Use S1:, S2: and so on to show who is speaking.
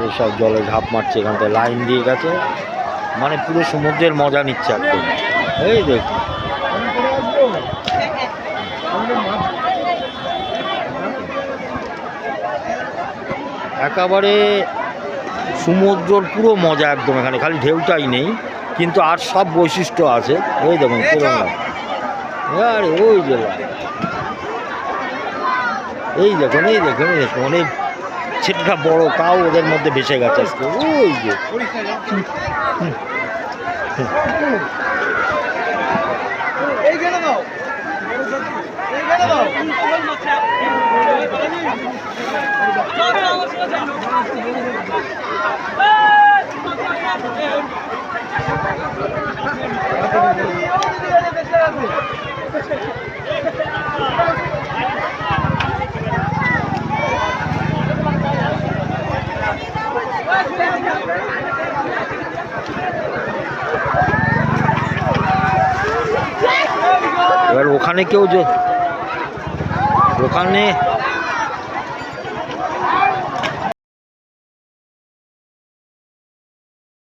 S1: এইসব জলে ঝাঁপ মারছে, এখানটায় লাইন দিয়ে গেছে, মানে পুরো সমুদ্রের মজা নিচ্ছে একদম। এই দেখুন একেবারে সমুদ্রর পুরো মজা একদম, এখানে খালি ঢেউটাই নেই, কিন্তু আর সব বৈশিষ্ট্য আছে। ওই দেখুন কিরকম, আরে ওই যে এই দেখুন এই দেখুন এই দেখুন, অনেক ছেলেটা বড় তাও ওদের মধ্যে ভেসে গেছে আজকে। ওই যে এবার ওখানে কেউ যে ওখানে